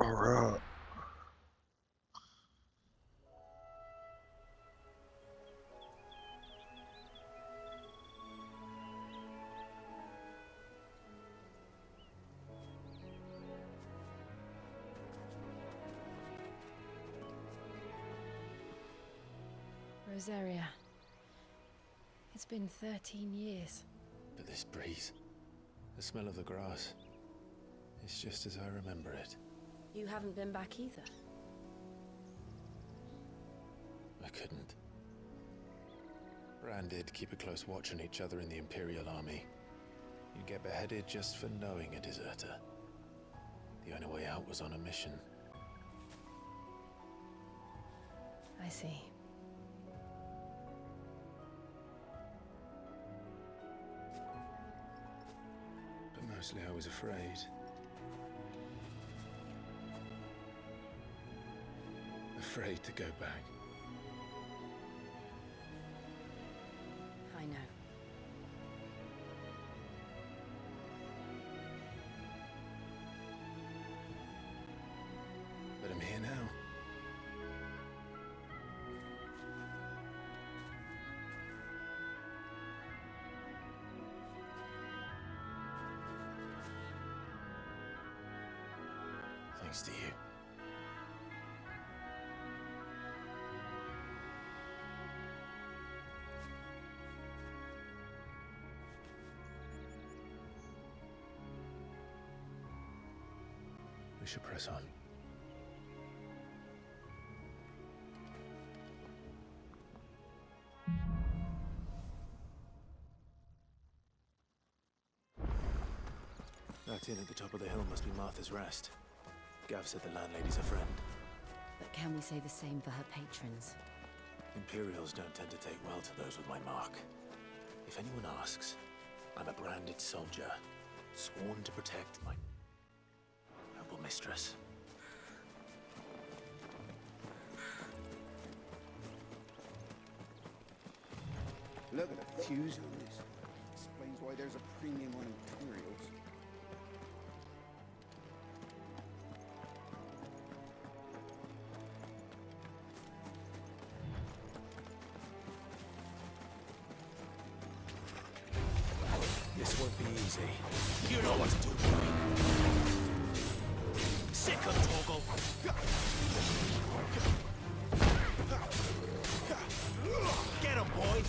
Alright. Rosaria. It's been 13 years. But this breeze, the smell of the grass, it's just as I remember it. You haven't been back either. I couldn't. Bran did keep a close watch on each other in the Imperial Army. You'd get beheaded just for knowing a deserter. The only way out was on a mission. I see. But mostly I was afraid. Afraid to go back. I know. But I'm here now. Thanks to you. We should press on. That inn at the top of the hill must be Martha's Rest. Gav said the landlady's a friend. But can we say the same for her patrons? Imperials don't tend to take well to those with my mark. If anyone asks, I'm a branded soldier, sworn to protect my noble mistress. Look at the fuse on this. Explains why there's a premium on Imperials. This won't be easy. You know what to do, boy. Sick of Toggle. Get him, boy.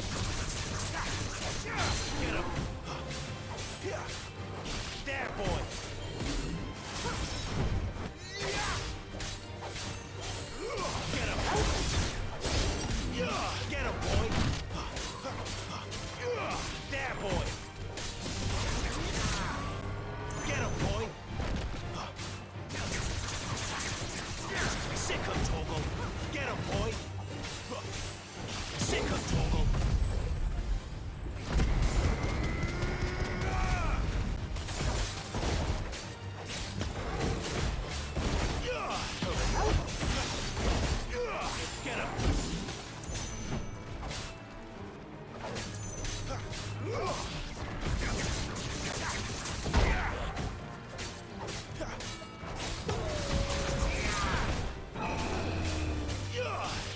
Get him. There, boy. Get him. Get him, boy. There, boy. Get him, boy! Sick of Toggle! Get him, boy! Sick of Toggle! Get him!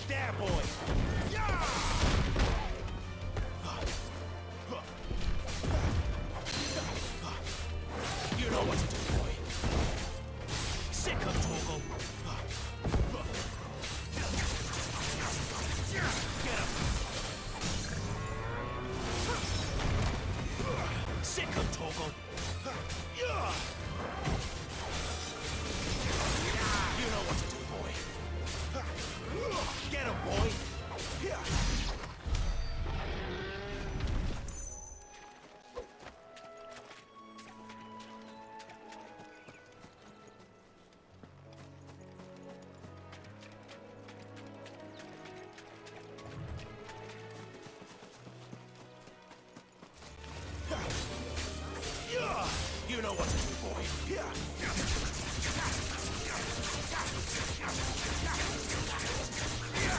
There, boy! You know what to do, boy. Sick of Toggle. Get him. Sick of Toggle. You know what to do, boy. Get him, boy! You know what to do, boy.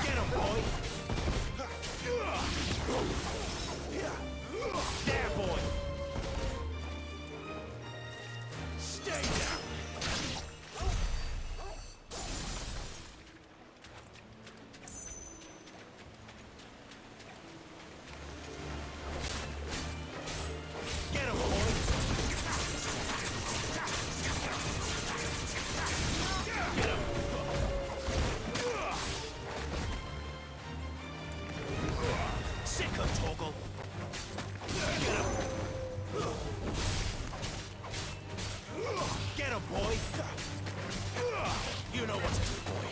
Get him, boy! There, boy! Stay down! him, boy! You know what to do, boy.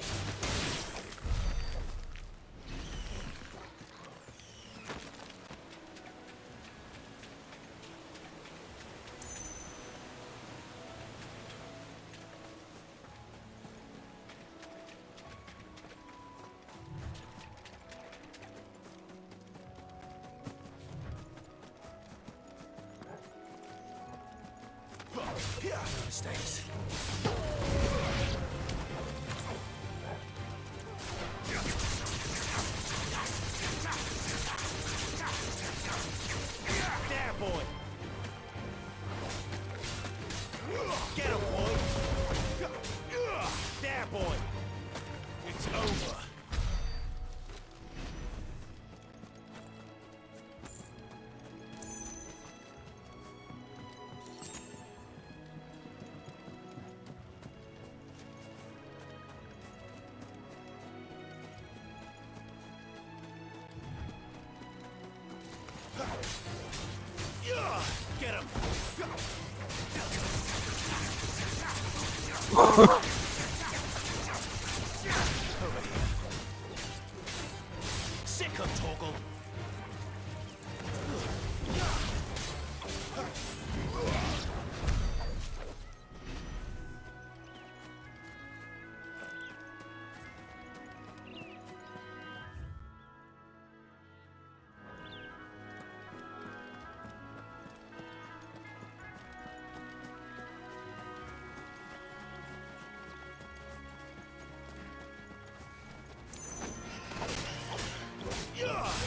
Yeah, no mistakes. There, boy. Get him, boy. There, boy. It's over. Get him! Over here. Sick him, Torgal.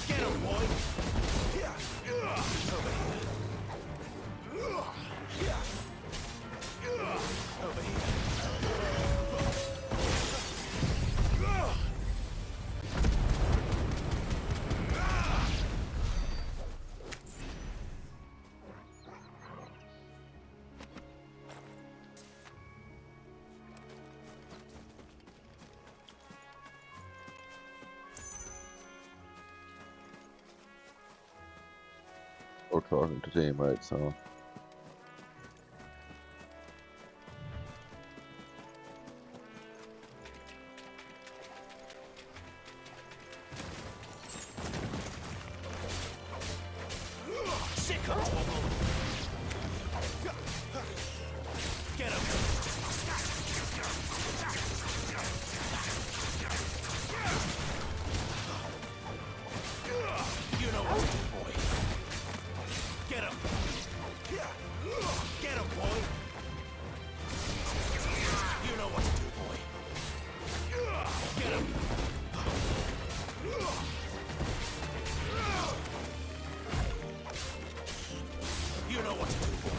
Get him, boy! Over here. Over here. Or talking to teammates, so. Sick him, Torgal. Get him. You know what to do, boy. Get him. Get him, boy. You know what to do, boy. Get him. You know what to do, boy.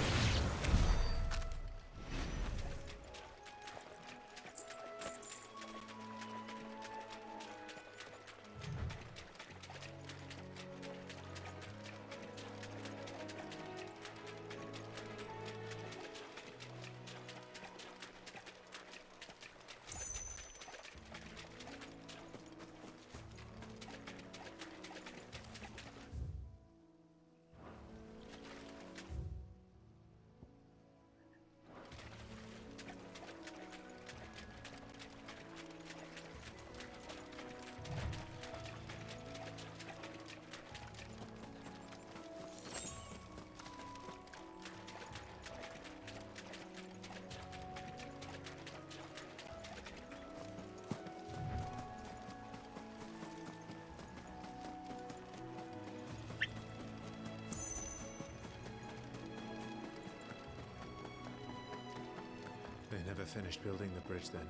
They never finished building the bridge then.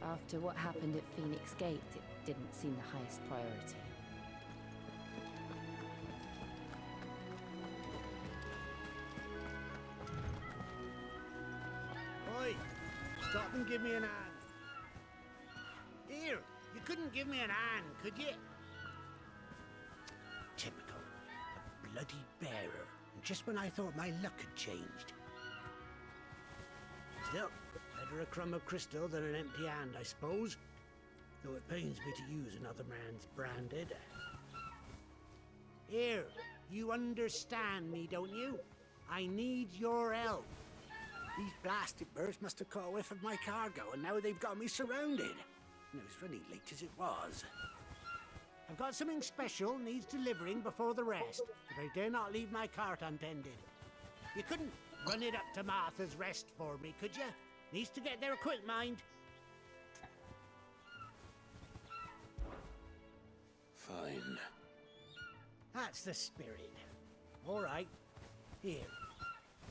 After what happened at Phoenix Gate, it didn't seem the highest priority. Oi! Stop and give me an hand. Here, you couldn't give me an hand, could you? Typical. A bloody bearer. Just when I thought my luck had changed. Still, better a crumb of crystal than an empty hand, I suppose. Though it pains me to use another man's branded. Here, you understand me, don't you? I need your help. These blasted birds must have caught a whiff of my cargo, and now they've got me surrounded. And it was running late as it was. I've got something special needs delivering before the rest, but I dare not leave my cart untended. You couldn't run it up to Martha's Rest for me, could you? Needs to get there quick, mind. Fine. That's the spirit. All right. Here.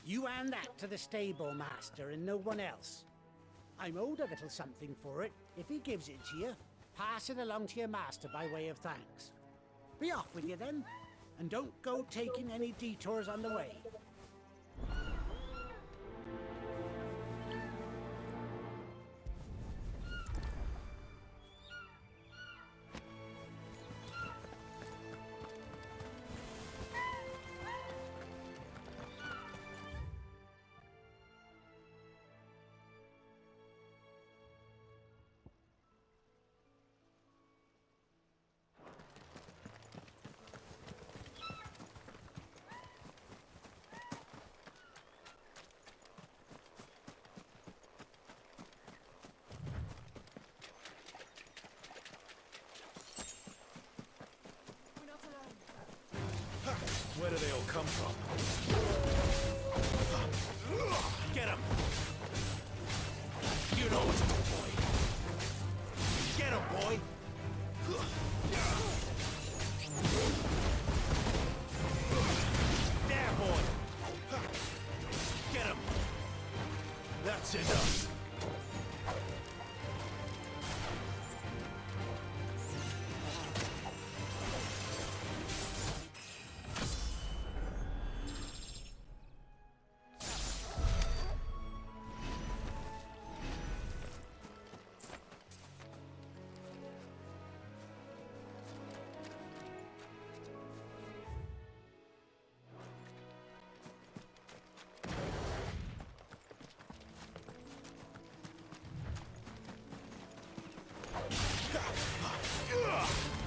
You hand that to the stable master and no one else. I'm owed a little something for it. If he gives it to you, pass it along to your master by way of thanks. Be off with you then, and don't go taking any detours on the way. Where do they all come from? Get him! You know what to do, boy. Get him, boy! There, boy! Get him! That's enough!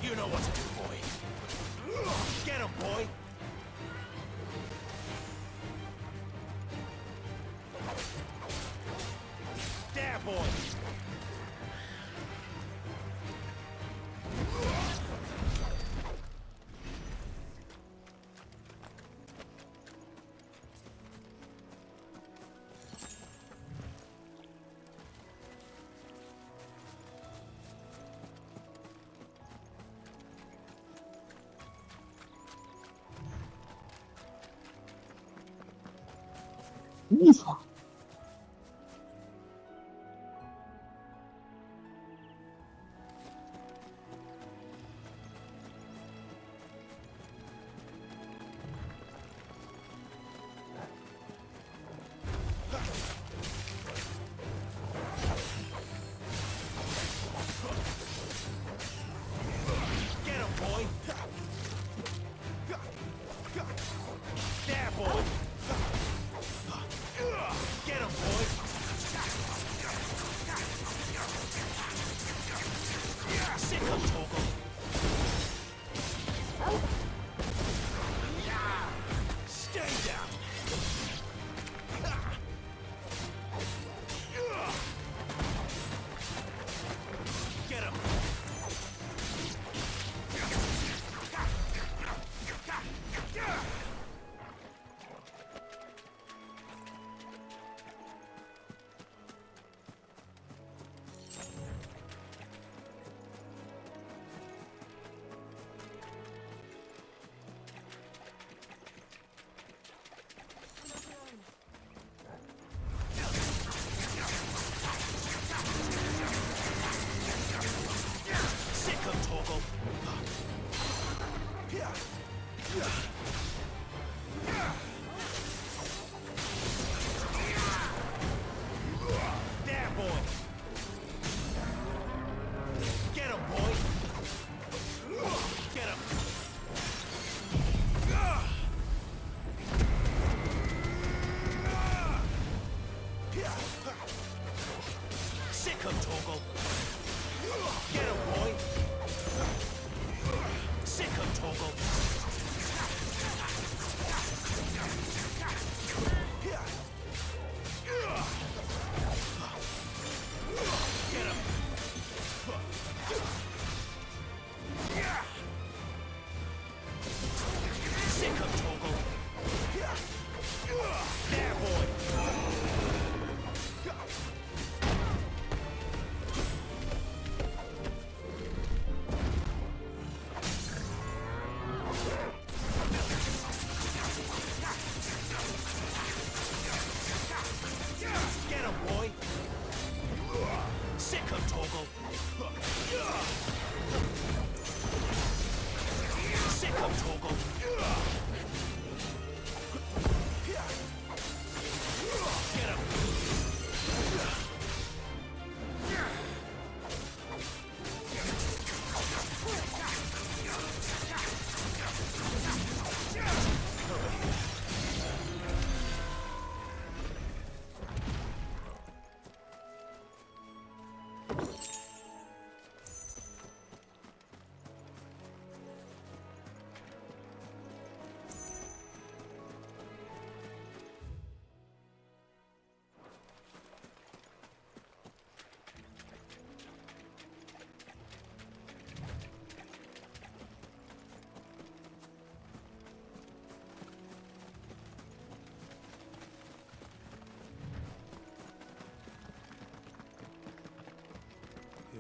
You know what to do, boy. Get him, boy! There, boy! Get him, boy! There, boy!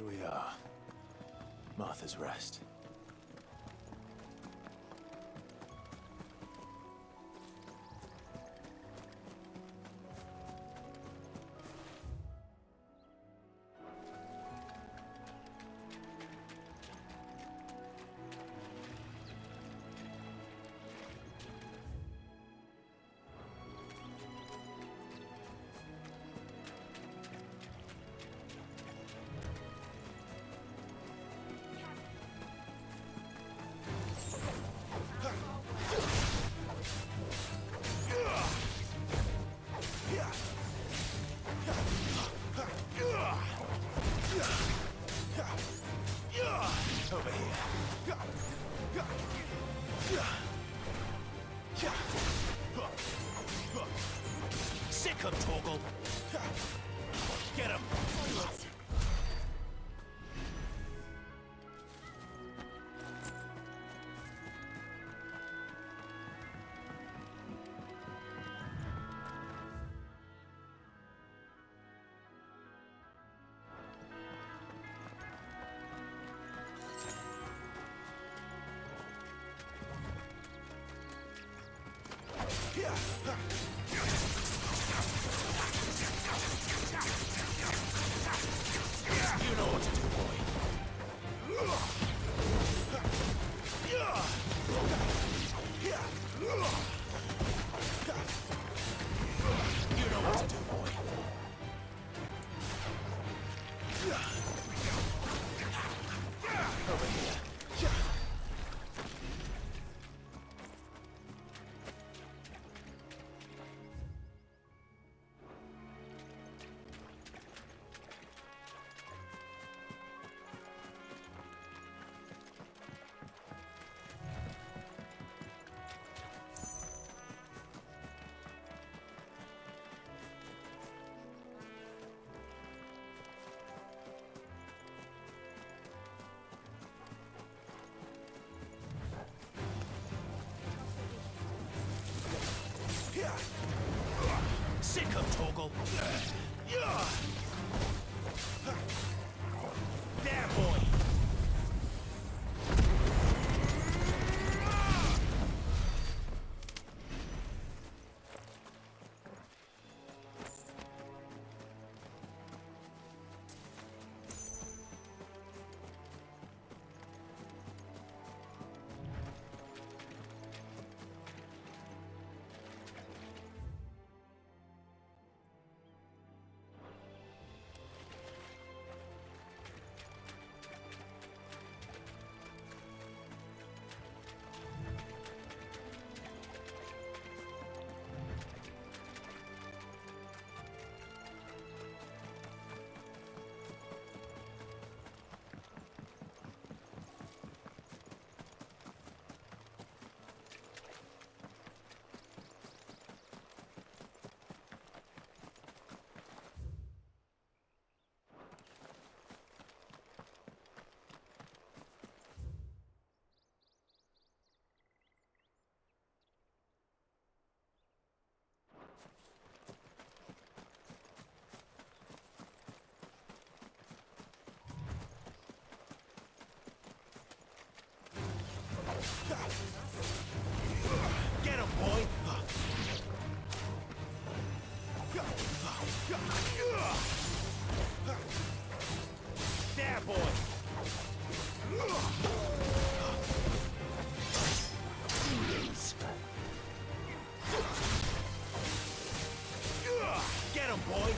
Here we are. Martha's Rest. Over here. Sick him, Torgal. Get him. You know what to do, boy. You know what to do, boy. Over here. Sick him, Torgal. There, boy. Get him, boy! There, boy! Get him, boy!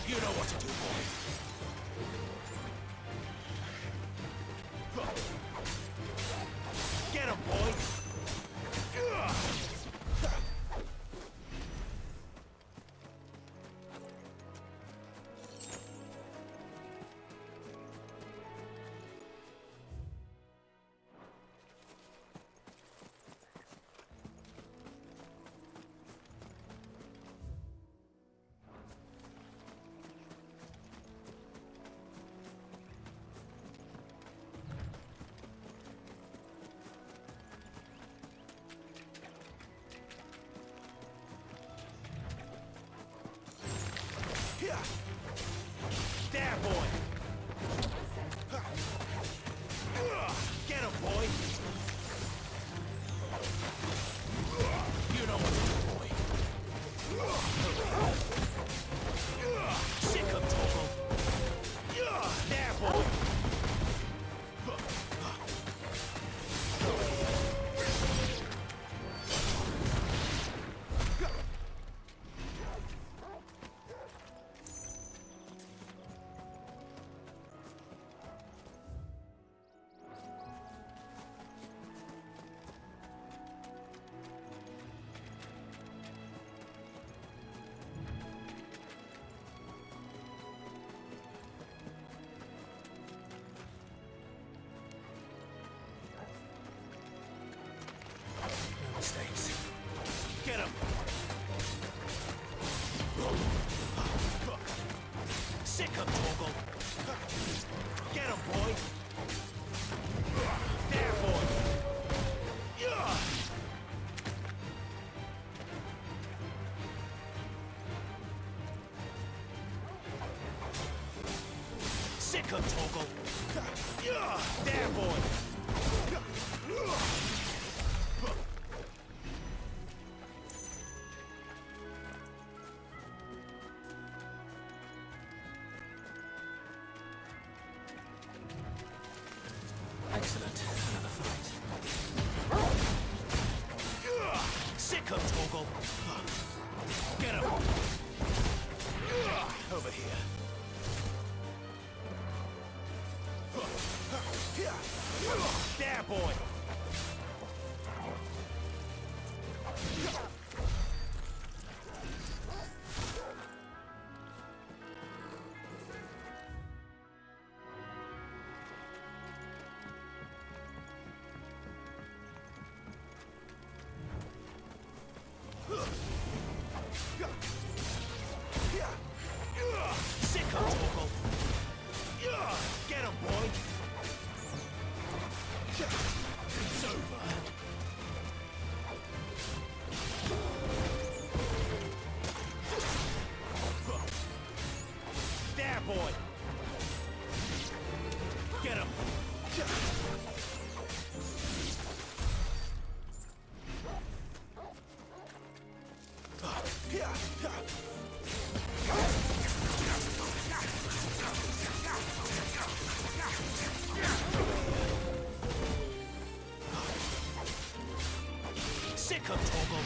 You know what to do, boy. Get him, boy. There, boy! Get him, boy! You know what to do, boy. Sick him, Torgal! There, boy! No mistakes. Get him! Sick him, Torgal! Get him, boy! There, boy! Sick him, Torgal! There, boy! Excellent. Another fight. Sick him, Torgal! Get him! Over here. There, boy! Sick him, Torgal! Get him, boy! It's over. There, boy! Get him! Sick him, Torgal!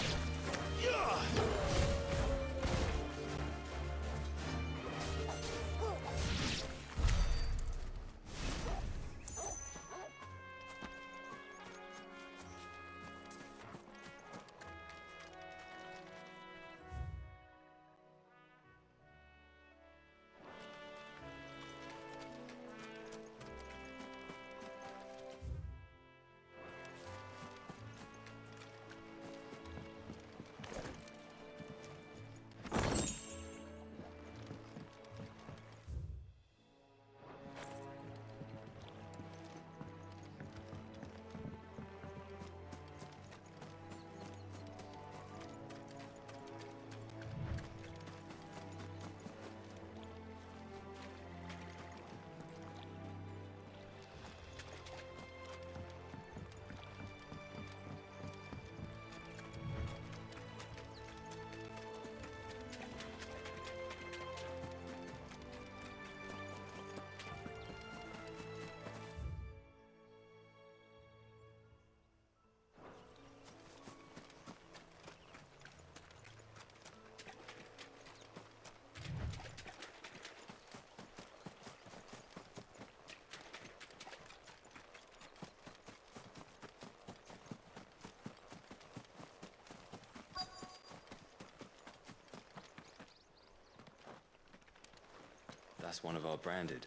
That's one of our branded.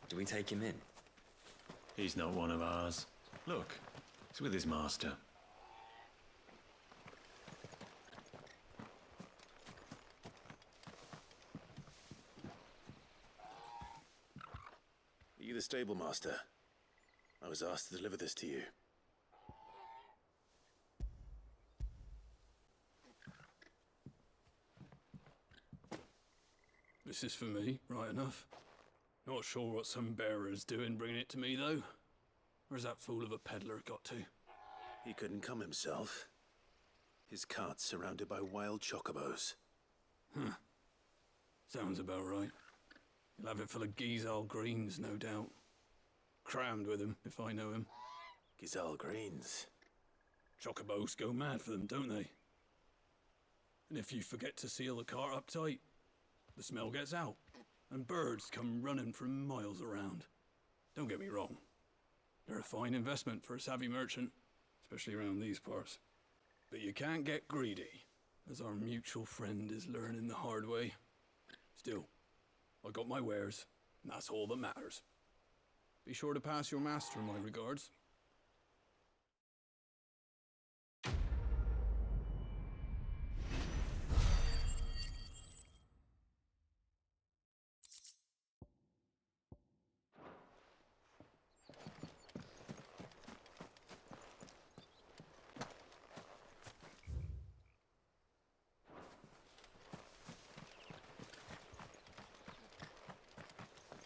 Do we take him in? He's not one of ours. Look, he's with his master. Are you the stable master? I was asked to deliver this to you. The this is for me, right enough. Not sure what some bearer's doing bringing it to me, though. Where's that fool of a peddler got to? He couldn't come himself. His cart's surrounded by wild chocobos. Huh. Sounds about right. He'll have it full of Gizal greens, no doubt. Crammed with him, if I know him. Gizal greens. Chocobos go mad for them, don't they? And if you forget to seal the cart up tight, the smell gets out, and birds come running from miles around. Don't get me wrong. They're a fine investment for a savvy merchant, especially around these parts. But you can't get greedy, as our mutual friend is learning the hard way. Still, I got my wares, and that's all that matters. Be sure to pass your master my regards.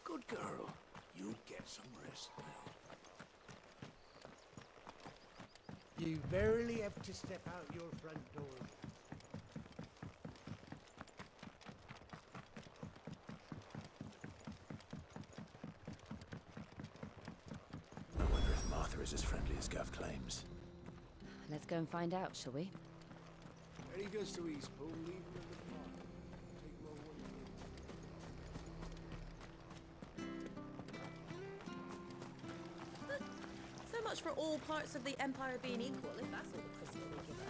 Good girl. You get some rest now. You barely have to step out your front door. I wonder if Martha is as friendly as Gav claims. Let's go and find out, shall we? There he goes to Eastpool, leave him in the park. Take him over one So much for all parts of the Empire being equal, if that's all the crystal will give us.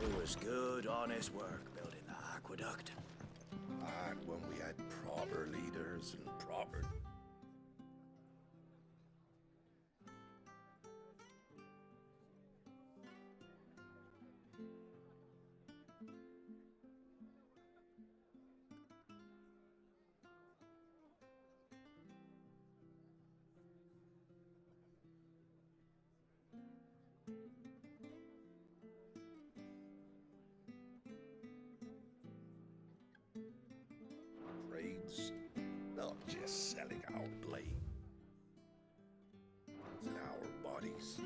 It was good, honest work building the aqueduct. Back when we had proper leaders and proper... trades, not just selling our blade. And our bodies.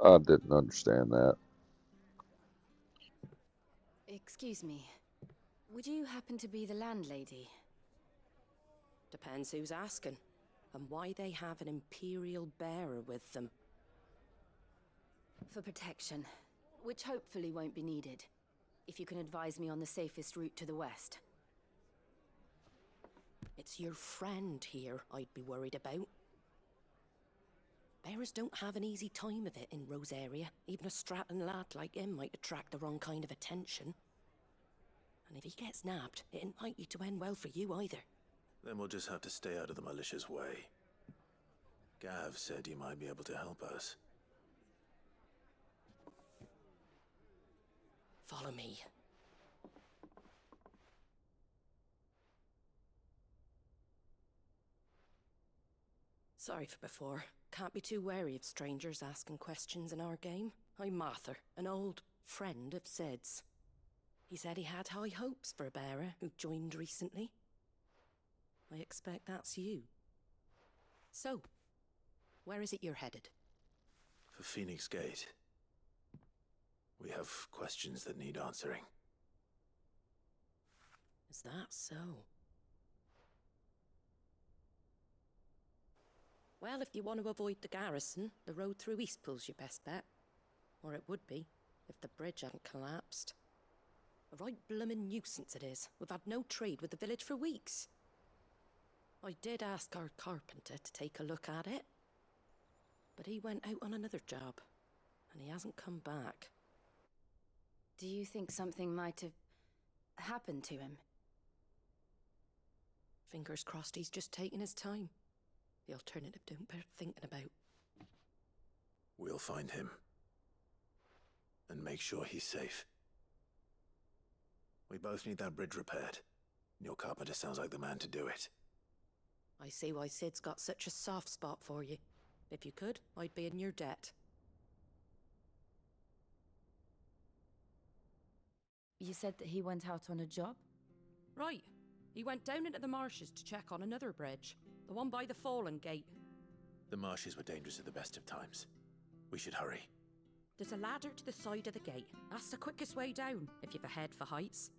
I didn't understand that. Excuse me. Would you happen to be the landlady? Depends who's asking, and why they have an Imperial bearer with them. For protection, which hopefully won't be needed. If you can advise me on the safest route to the west. It's your friend here I'd be worried about. Bearers don't have an easy time of it in Rosaria. Even a Stratton lad like him might attract the wrong kind of attention. And if he gets nabbed, it ain't likely to end well for you either. Then we'll just have to stay out of the malicious way. Gav said he might be able to help us. Follow me. Sorry for before. Can't be too wary of strangers asking questions in our game. I'm Martha, an old friend of Sid's. He said he had high hopes for a bearer who joined recently. I expect that's you. So, where is it you're headed? For Phoenix Gate. We have questions that need answering. Is that so? Well, if you want to avoid the garrison, the road through Eastpool's your best bet. Or it would be, if the bridge hadn't collapsed. A right bloomin' nuisance it is. We've had no trade with the village for weeks. I did ask our carpenter to take a look at it. But he went out on another job, and he hasn't come back. Do you think something might have happened to him? Fingers crossed he's just taking his time. The alternative don't bear thinking about. We'll find him. And make sure he's safe. We both need that bridge repaired. Your carpenter sounds like the man to do it. I see why Sid's got such a soft spot for you. If you could, I'd be in your debt. You said that he went out on a job? Right. He went down into the marshes to check on another bridge. The one by the Fallen Gate. The marshes were dangerous at the best of times. We should hurry. There's a ladder to the side of the gate. That's the quickest way down, if you've a head for heights.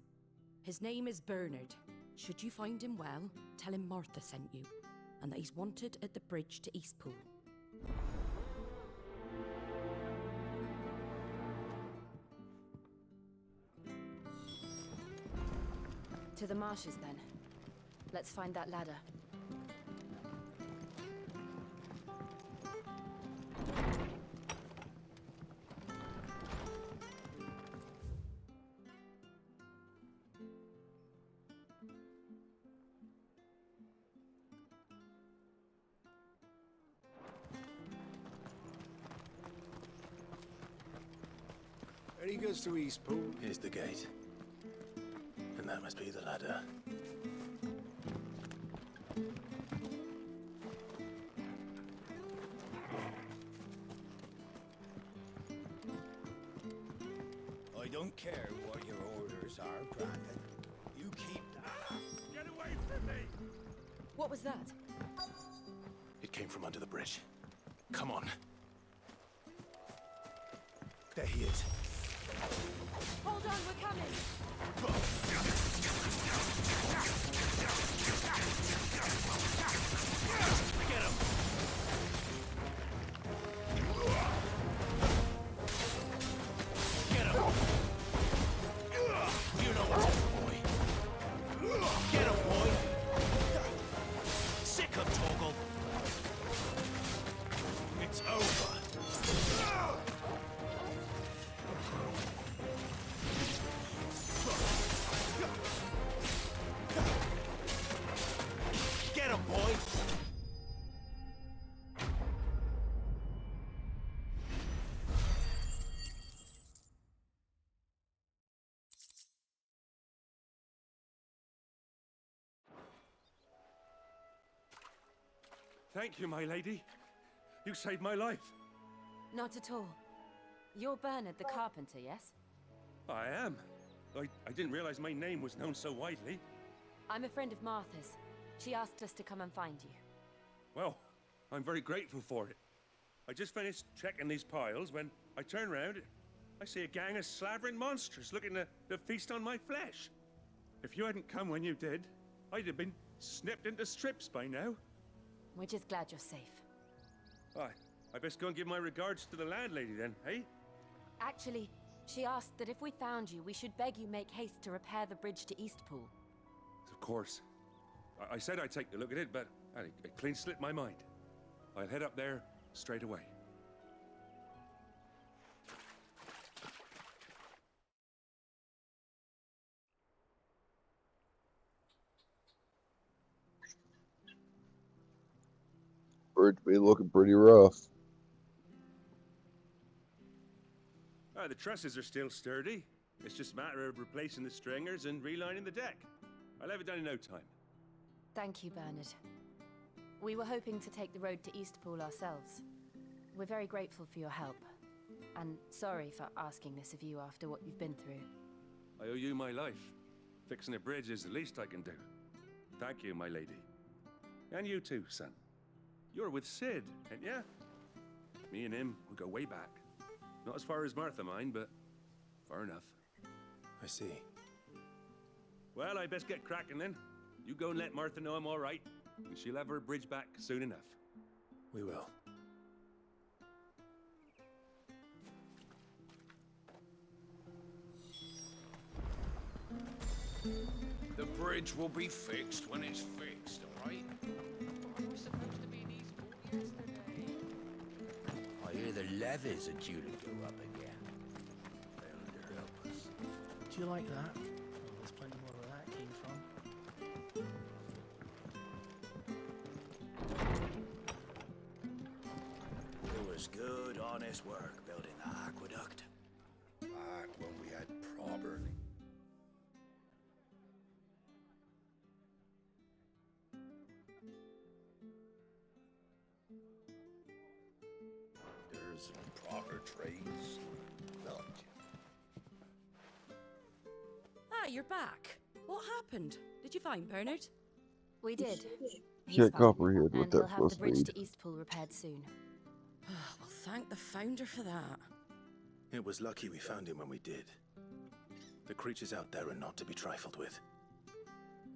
His name is Bernard. Should you find him well, tell him Martha sent you, and that he's wanted at the bridge to Eastpool. To the marshes, then. Let's find that ladder. There he goes to Eastpool. Here's the gate. And that must be the ladder. I don't care what your orders are, Brandon. You keep that. Get away from me! What was that? It came from under the bridge. Come on. There he is. Hold on, we're coming! Get him! Get him! You know what's up, boy. Get him, boy! Sick of Toggle! It's over! Get him, boy! Thank you, my lady. You saved my life. Not at all. You're Bernard the carpenter, yes? I am. I didn't realize my name was known so widely. I'm a friend of Martha's. She asked us to come and find you. Well, I'm very grateful for it. I just finished checking these piles when I turn round. I see a gang of slavering monsters looking to feast on my flesh. If you hadn't come when you did, I'd have been snipped into strips by now. We're just glad you're safe. I best go and give my regards to the landlady then, eh? Actually, she asked that if we found you, we should beg you make haste to repair the bridge to Eastpool. Of course. I said I'd take a look at it, but it clean slipped my mind. I'll head up there straight away. Bridge be looking pretty rough. The trusses are still sturdy. It's just a matter of replacing the stringers and relining the deck. I'll have it done in no time. Thank you, Bernard. We were hoping to take the road to Eastpool ourselves. We're very grateful for your help. And sorry for asking this of you after what you've been through. I owe you my life. Fixing a bridge is the least I can do. Thank you, my lady. And you too, son. You're with Sid, ain't ya? Me and him, we go way back. Not as far as Martha, mind, but far enough. I see. Well, I best get cracking then. You go and let Martha know I'm all right, and she'll have her bridge back soon enough. We will. The bridge will be fixed when it's fixed, all right? We were supposed to be in Eastpool yesterday. I hear the levies are due to go up again. They'll help us. Do you like that? Well, there's plenty more where that came from. was good, honest work building that aqueduct. Back when we had proper... There's proper trees. Not Ah, you're back. What happened? Did you find Bernard? We did. He's Check fine, Copperhead and with he'll that have the first bridge aid. to Eastpool repaired soon. Well, thank the founder for that. It was lucky we found him when we did. The creatures out there are not to be trifled with.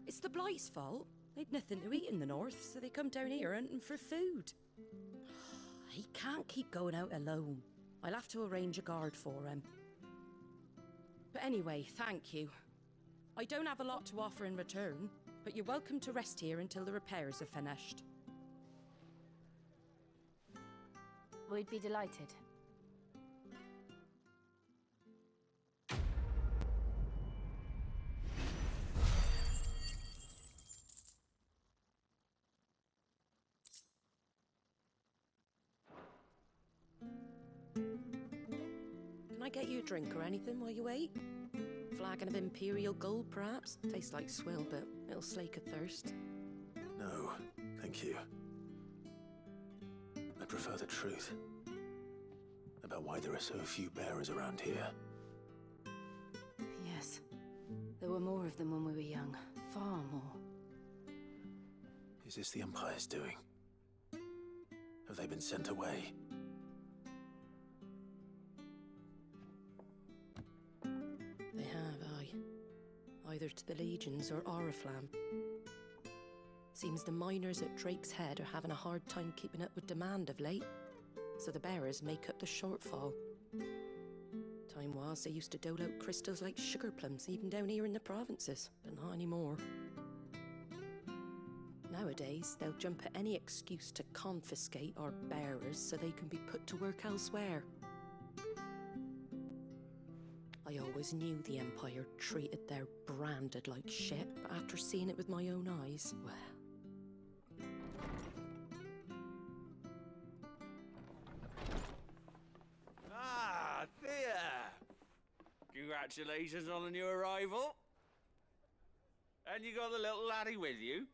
It's the Blight's fault. They'd nothing to eat in the north, so they come down here hunting for food. He can't keep going out alone. I'll have to arrange a guard for him. But anyway, thank you. I don't have a lot to offer in return, but you're welcome to rest here until the repairs are finished. We'd be delighted. Can I get you a drink or anything while you wait? Flagon of Imperial Gold, perhaps? Tastes like swill, but it'll slake a thirst. No, thank you. I prefer the truth. About why there are so few bearers around here. Yes. There were more of them when we were young. Far more. Is this the Empire's doing? Have they been sent away? They have, aye. Either to the Legions or Oriflamme. Seems the miners at Drake's Head are having a hard time keeping up with demand of late, so the bearers make up the shortfall. Time was they used to dole out crystals like sugar plums even down here in the provinces, but not anymore. Nowadays, they'll jump at any excuse to confiscate our bearers so they can be put to work elsewhere. I always knew the Empire treated their branded like shit, but after seeing it with my own eyes, well... Ah, Thea! Congratulations on the new arrival. And you got the little laddie with you?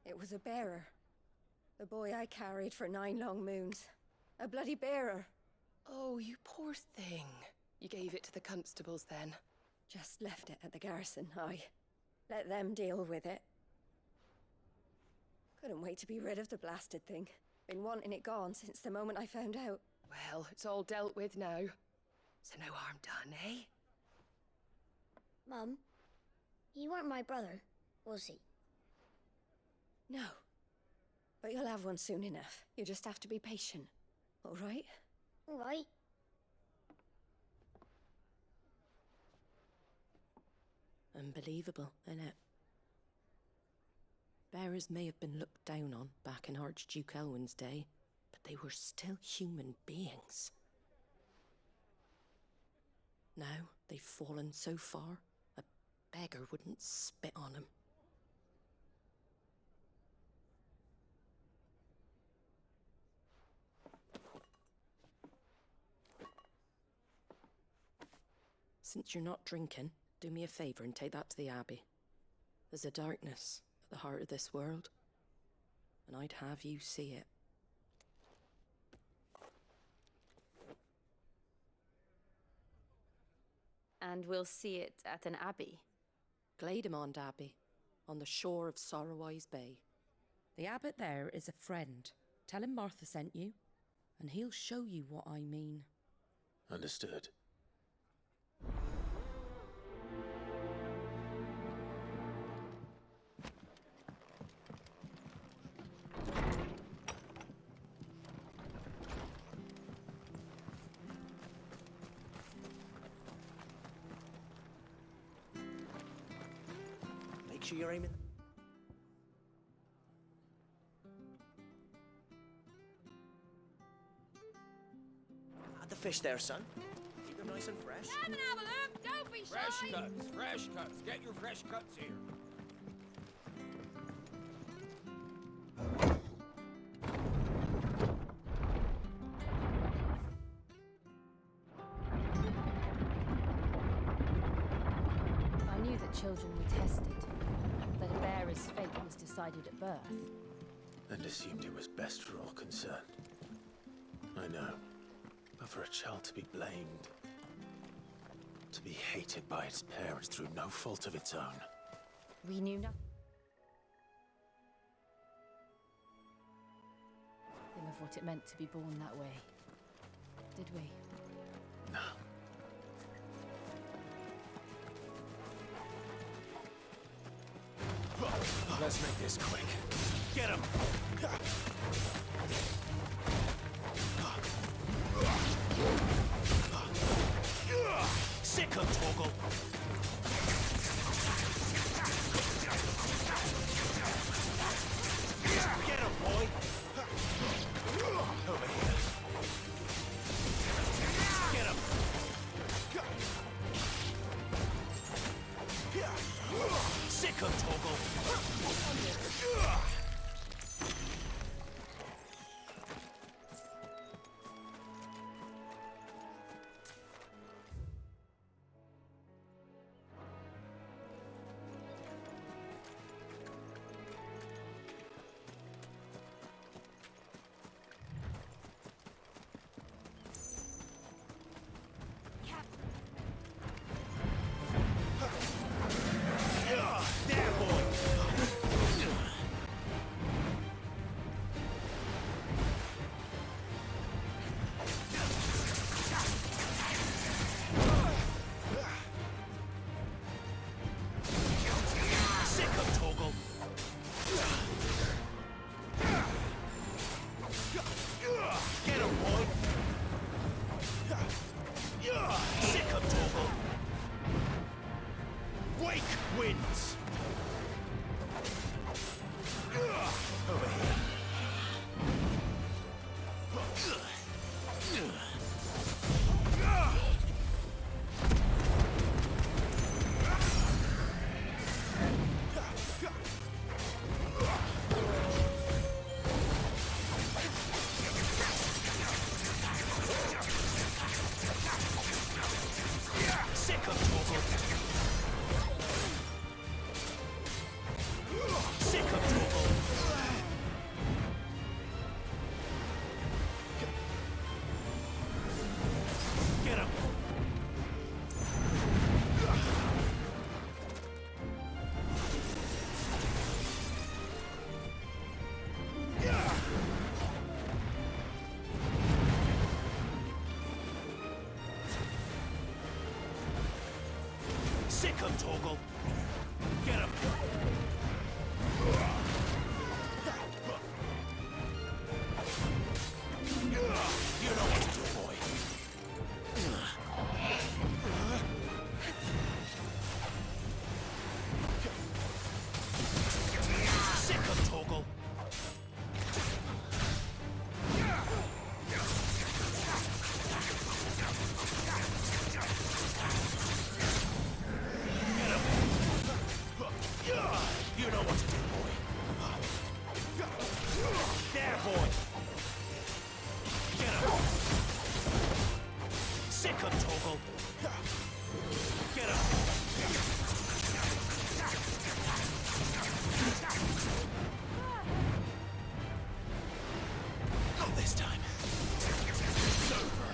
It was a bearer. The boy I carried for 9 long moons. A bloody bearer. Oh, you poor thing. You gave it to the constables then? Just left it at the garrison, aye. Let them deal with it. Couldn't wait to be rid of the blasted thing. Been wanting it gone since the moment I found out. Well, it's all dealt with now. So no harm done, eh? Mum, you weren't my brother, was he? No. But you'll have one soon enough. You just have to be patient. All right? All right. Unbelievable, innit? Bearers may have been looked down on back in Archduke Elwin's day, but they were still human beings. Now they've fallen so far, a beggar wouldn't spit on them. Since you're not drinking, do me a favour and take that to the Abbey. There's a darkness at the heart of this world, and I'd have you see it. And we'll see it at an abbey? Glademond Abbey, on the shore of Sorrowwise Bay. The abbot there is a friend. Tell him Martha sent you, and he'll show you what I mean. Understood. Make sure you're aiming. Add the fish there, son. Keep them nice and fresh. Come and have a look, don't be shy! Fresh cuts. Get your fresh cuts here. children were tested, that a bearer's fate was decided at birth. And assumed it was best for all concerned. I know. But for a child to be blamed, to be hated by its parents through no fault of its own. We knew nothing of what it meant to be born that way, did we? No. Let's make this quick. Get him! Sick him, Torgal! Get him, boy! Over here. Get him! Sick him, Torgal! Sick him, Torgal! Get him! You know what to do, boy. Sick him, Torgal! You know what to do, boy. There, boy. Get him. Sick him, Torgal. Get him. Not this time. It's over.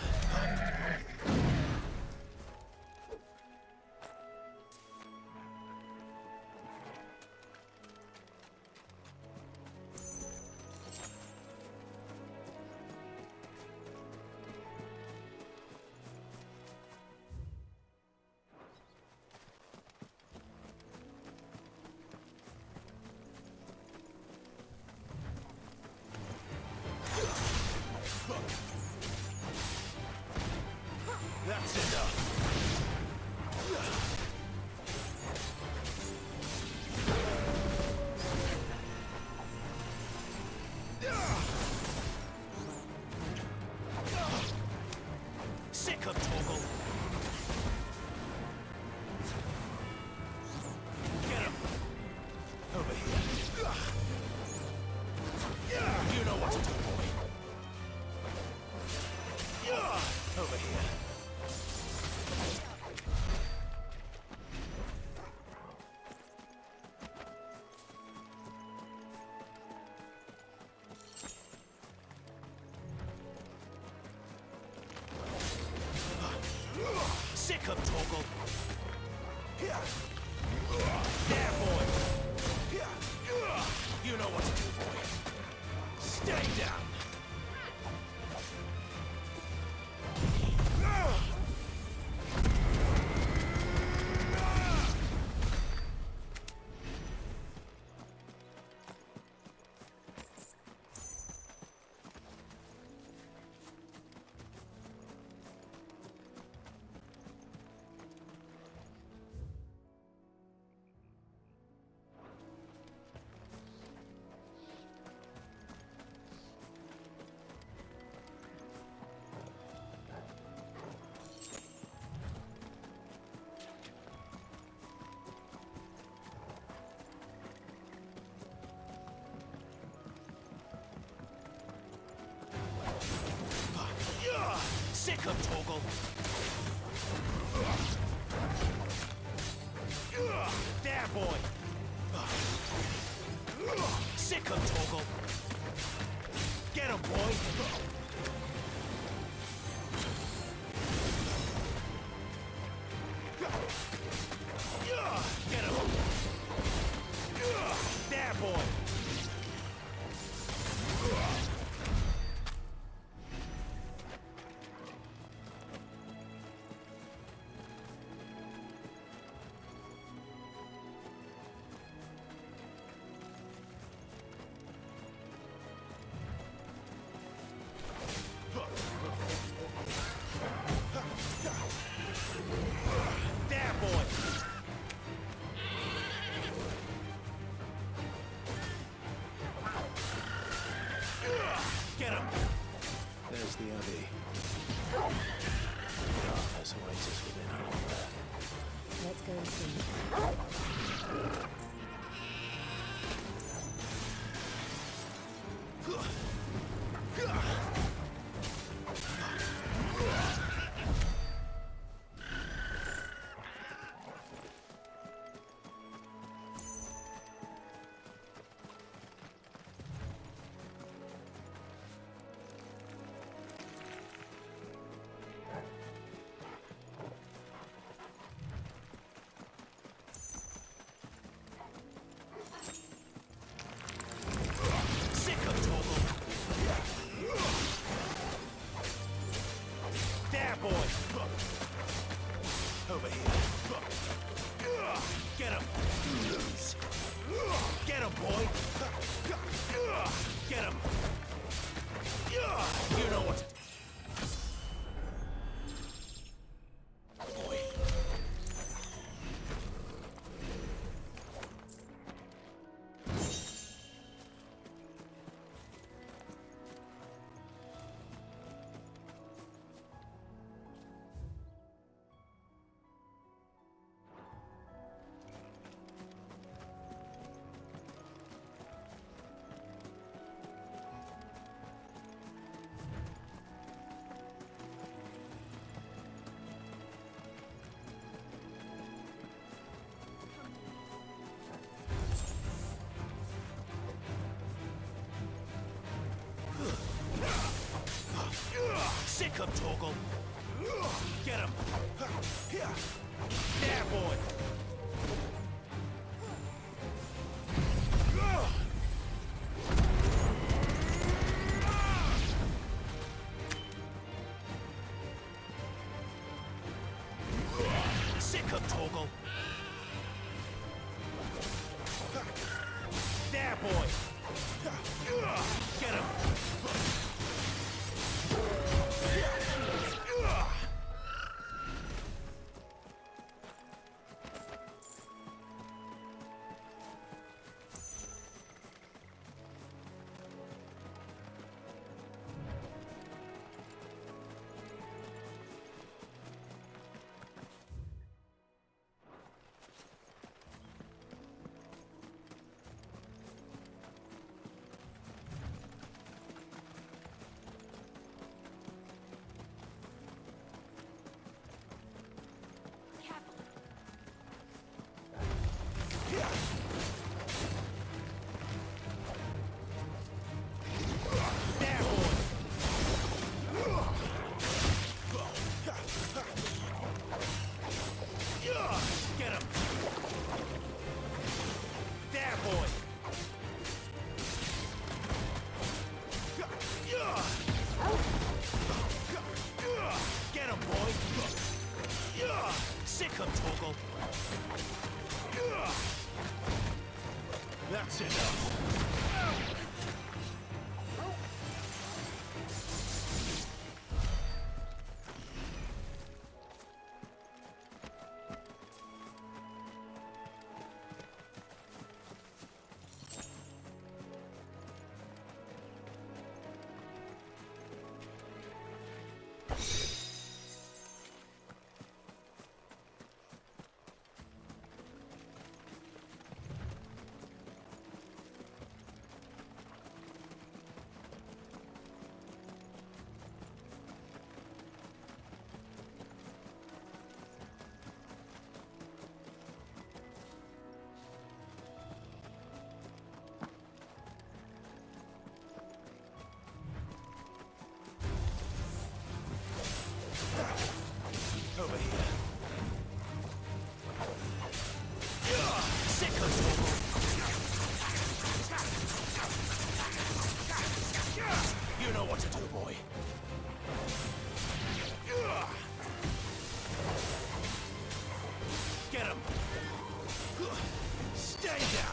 Sick of Torgal. There, boy. Sick of Torgal. Get him, boy. Get him. There, boy. There, boy. Get him. There's the Abbey. There's oasis within our there. Let's go and see. Sick of Torgal. There, boy. Over here. Get him. Get him, boy. Get him. You know what to do. Boy. Sick of Torgal. Get him. There, boy. Sick of Torgal. There, boy. Get him. That's enough. danger!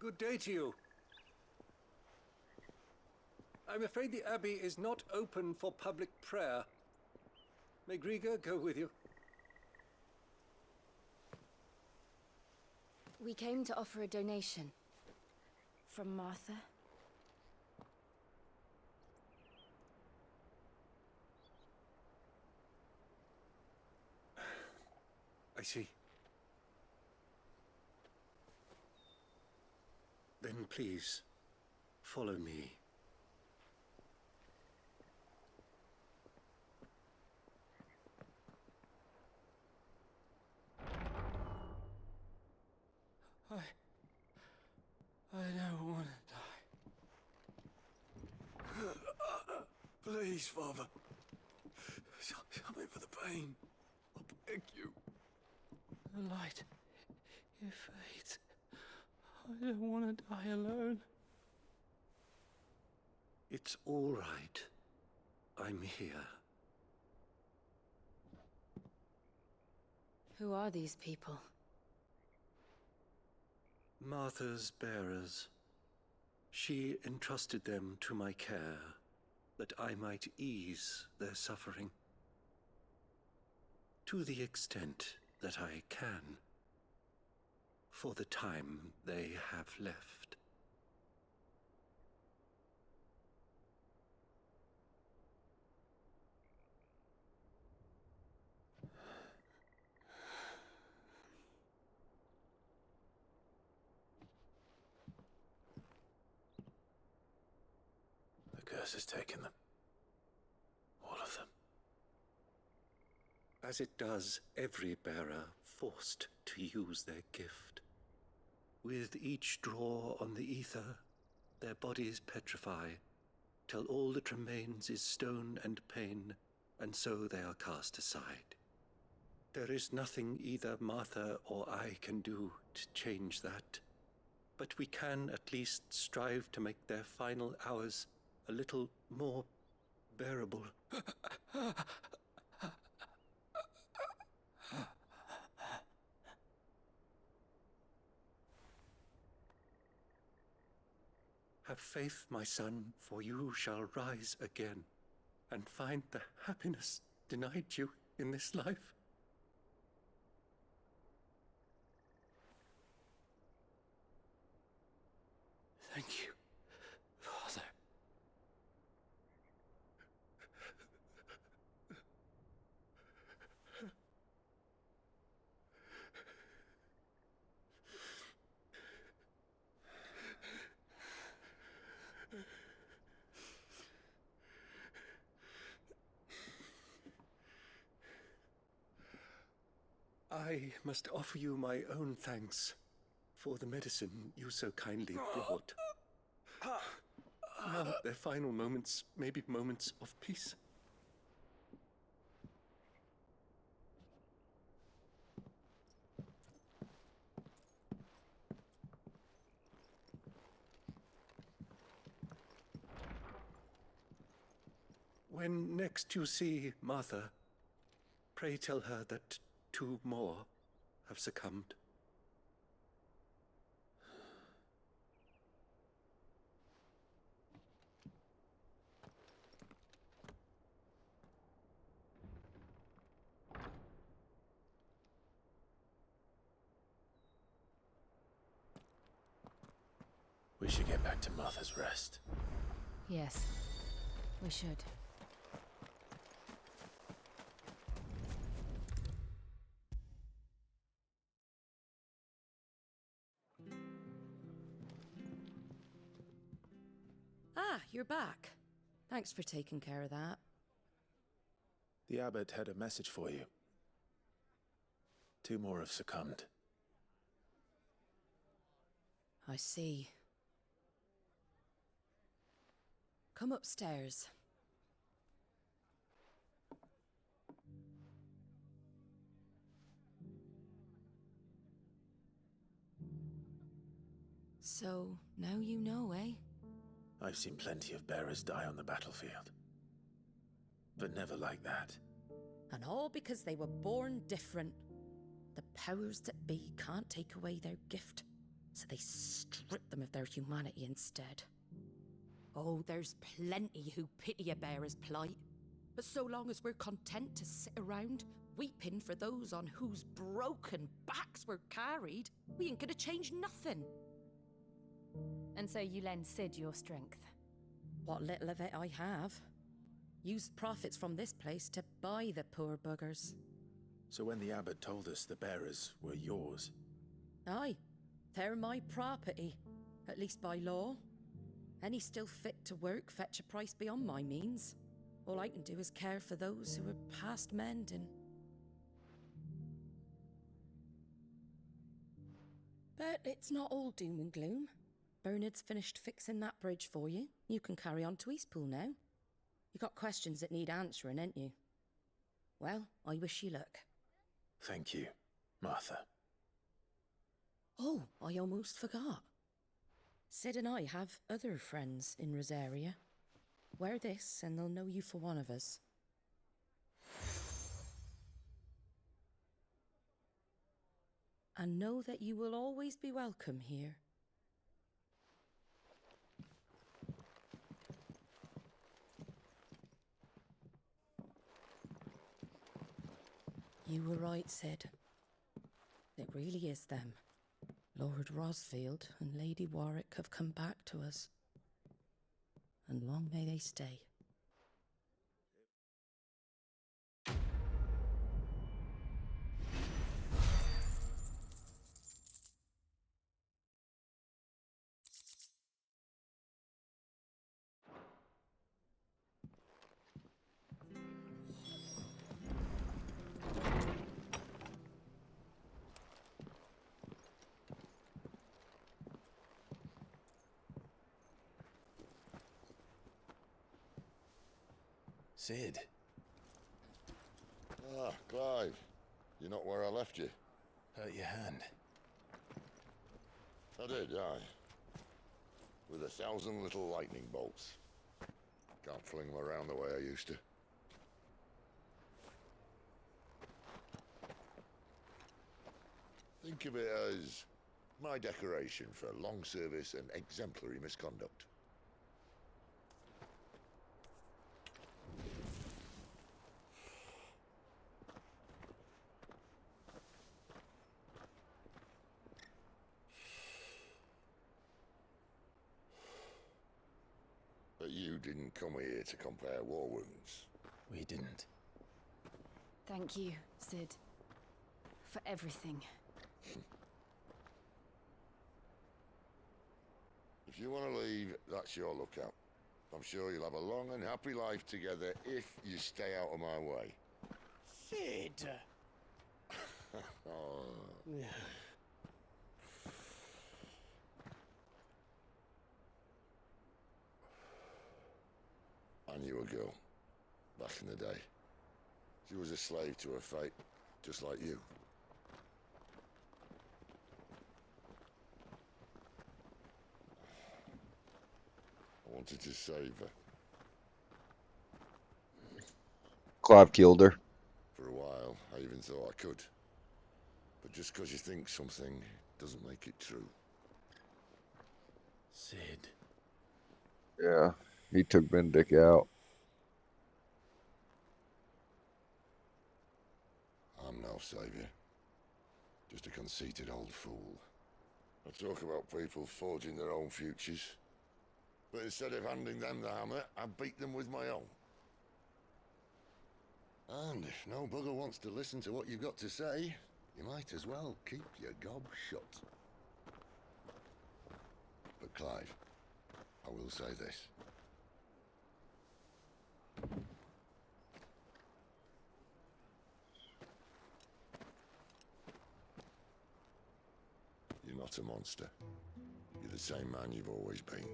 Good day to you. I'm afraid the Abbey is not open for public prayer. May Grieger go with you? We came to offer a donation. From Martha. I see. Then please, follow me. I don't want to die. Please, Father. Something for the pain. I beg you. The light. It fades. I don't want to die alone. It's all right. I'm here. Who are these people? Martha's bearers. She entrusted them to my care, that I might ease their suffering. To the extent that I can, for the time they have left. The curse has taken them. All of them. As it does every bearer forced to use their gift. With each draw on the ether, their bodies petrify, till all that remains is stone and pain, and so they are cast aside. There is nothing either Martha or I can do to change that, but we can at least strive to make their final hours a little more bearable. Have faith, my son, for you shall rise again, and find the happiness denied you in this life. Thank you, Father. I must offer you my own thanks for the medicine you so kindly brought. Now their final moments may be moments of peace. When next you see Martha, pray tell her that 2 more have succumbed. We should get back to Martha's Rest. Yes, we should. Ah, you're back. Thanks for taking care of that. The abbot had a message for you. 2 more have succumbed. I see. Come upstairs. So, now you know, eh? I've seen plenty of bearers die on the battlefield. But never like that. And all because they were born different. The powers that be can't take away their gift, so they strip them of their humanity instead. Oh, there's plenty who pity a bearer's plight. But so long as we're content to sit around, weeping for those on whose broken backs we're carried, we ain't gonna change nothing. And so you lend Sid your strength? What little of it I have. Use profits from this place to buy the poor buggers. So when the abbot told us the bearers were yours... Aye, they're my property, at least by law. Any still fit to work fetch a price beyond my means. All I can do is care for those who are past mending. But it's not all doom and gloom. Bernard's finished fixing that bridge for you. You can carry on to Eastpool now. You got questions that need answering, ain't you? Well, I wish you luck. Thank you, Martha. Oh, I almost forgot. Sid and I have other friends in Rosaria. Wear this and they'll know you for one of us. And know that you will always be welcome here. You were right, Sid. It really is them. Lord Rosfield and Lady Warwick have come back to us. And long may they stay. Sid. Ah, Clive. You're not where I left you. Hurt your hand. I did, aye. With 1,000 little lightning bolts. Can't fling them around the way I used to. Think of it as my decoration for long service and exemplary misconduct. But you didn't come here to compare war wounds. We didn't. Thank you, Sid. For everything. If you want to leave, that's your lookout. I'm sure you'll have a long and happy life together if you stay out of my way. Sid! Oh. I knew a girl, back in the day. She was a slave to her fate, just like you. I wanted to save her. Clive killed her. For a while, I even thought I could. But just because you think something doesn't make it true. Sid. Yeah, he took Bendick out. I'm no savior. Just a conceited old fool. I talk about people forging their own futures. But instead of handing them the hammer, I beat them with my own. And if no bugger wants to listen to what you've got to say, you might as well keep your gob shut. But Clive, I will say this. You're not a monster. the same man you've always been.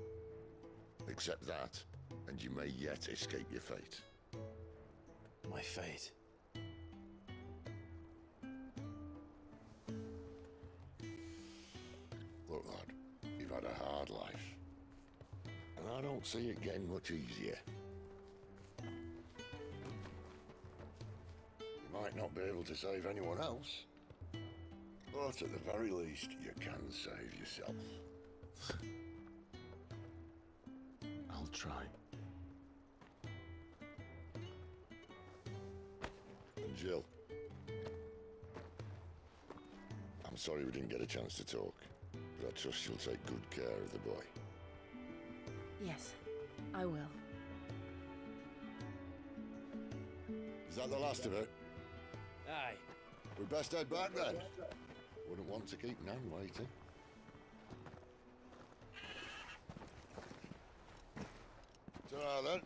Accept that, and you may yet escape your fate. My fate? Look, lad, you've had a hard life. And I don't see it getting much easier. You might not be able to save anyone else, but at the very least, you can save yourself. I'll try. And Jill, I'm sorry we didn't get a chance to talk, but I trust you'll take good care of the boy. Yes, I will. Is that the last of it? Aye. We best head back then. Wouldn't want to keep Nan waiting. Ta-ra then.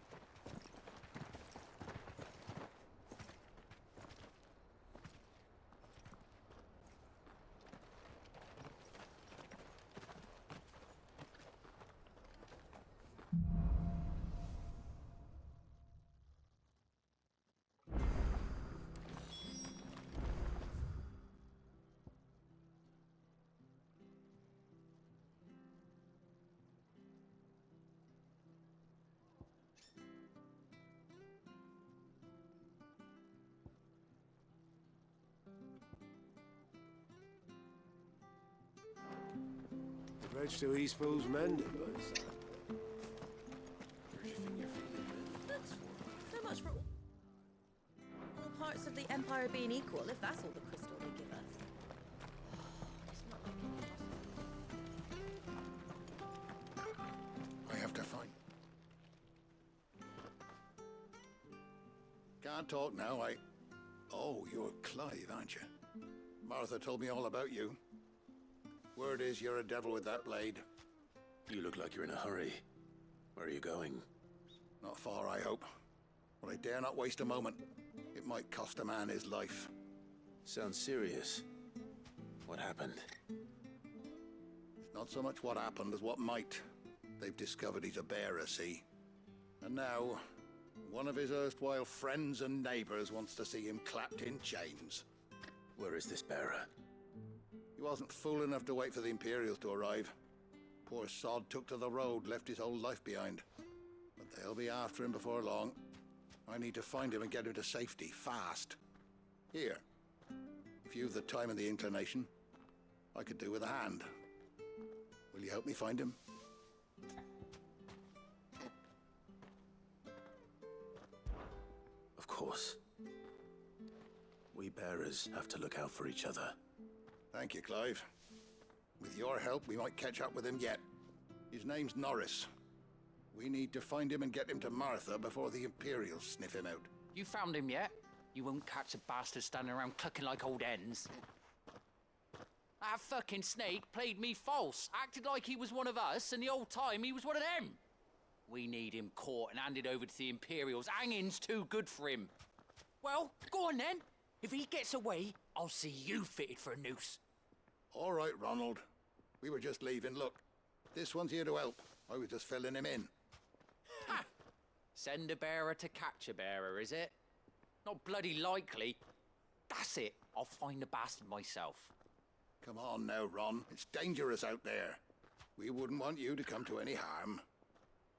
The bridge to East Pool's mended by the sound. So much for all parts of the Empire being equal, if that's all the crystal they give us. It's not like I have to find... Can't talk now, Oh, you're Clive, aren't you? Martha told me all about you. Word is you're a devil with that blade. You look like you're in a hurry. Where are you going? Not far, I hope. But I dare not waste a moment. It might cost a man his life. Sounds serious. What happened? It's not so much what happened as what might. They've discovered he's a bearer, see? And now, one of his erstwhile friends and neighbors wants to see him clapped in chains. Where is this bearer? He wasn't fool enough to wait for the Imperials to arrive. Poor sod took to the road, left his whole life behind. But they'll be after him before long. I need to find him and get him to safety, fast. Here, if you've the time and the inclination, I could do with a hand. Will you help me find him? Of course. We bearers have to look out for each other. Thank you, Clive. With your help, we might catch up with him yet. His name's Norris. We need to find him and get him to Martha before the Imperials sniff him out. You found him yet? You won't catch a bastard standing around clucking like old hens. That fucking snake played me false, acted like he was one of us, and the whole time he was one of them. We need him caught and handed over to the Imperials. Hanging's too good for him. Well, go on then. If he gets away, I'll see you fitted for a noose. All right, Ronald. We were just leaving. Look, this one's here to help. I was just filling him in. Ha! Send a bearer to catch a bearer, is it? Not bloody likely. That's it. I'll find the bastard myself. Come on now, Ron. It's dangerous out there. We wouldn't want you to come to any harm.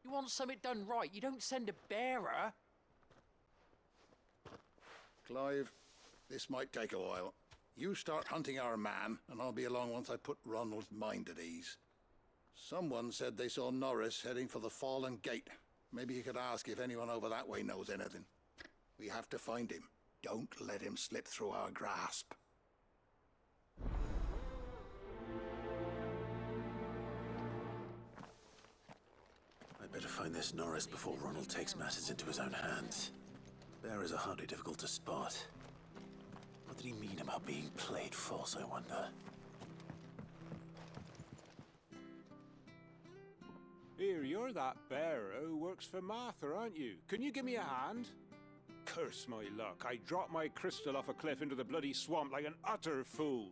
You want something done right, you don't send a bearer. Clive, this might take a while. You start hunting our man, and I'll be along once I put Ronald's mind at ease. Someone said they saw Norris heading for the Fallen Gate. Maybe you could ask if anyone over that way knows anything. We have to find him. Don't let him slip through our grasp. I'd better find this Norris before Ronald takes matters into his own hands. Bearers are hardly difficult to spot. What did he mean about being played false, I wonder? Here, you're that bearer who works for Martha, aren't you? Can you give me a hand? Curse my luck. I dropped my crystal off a cliff into the bloody swamp like an utter fool.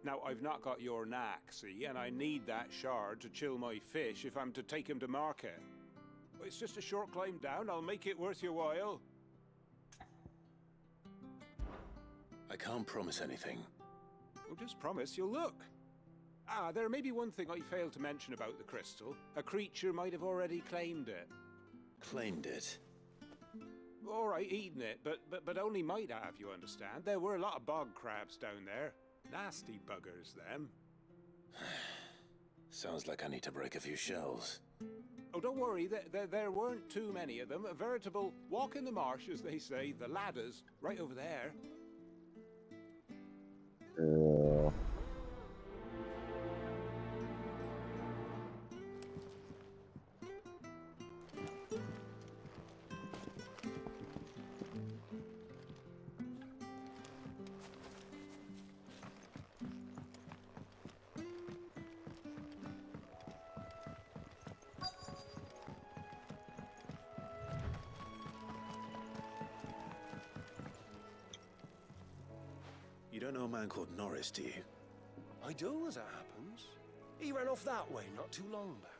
Now, I've not got your knack, see, and I need that shard to chill my fish if I'm to take him to market. It's just a short climb down. I'll make it worth your while. I can't promise anything. Well, just promise you'll look. Ah, there may be one thing I failed to mention about the crystal. A creature might have already claimed it. Claimed it? All right, eaten it, but only might have, you understand. There were a lot of bog crabs down there. Nasty buggers, them. Sounds like I need to break a few shells. Oh, don't worry, there weren't too many of them. A veritable walk in the marsh, as they say, the ladders, right over there. You don't know a man called Norris, do you? I do, as it happens. He ran off that way not too long back.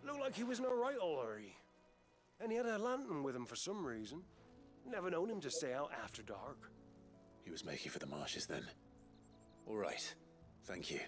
Looked like he was in a right old hurry. And he had a lantern with him for some reason. Never known him to stay out after dark. He was making for the marshes then. All right. Thank you.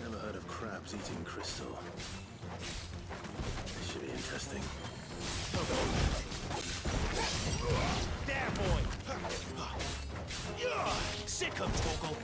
Never heard of crabs eating crystal. This should be interesting. There, boy! Yeah! Sick of Togo!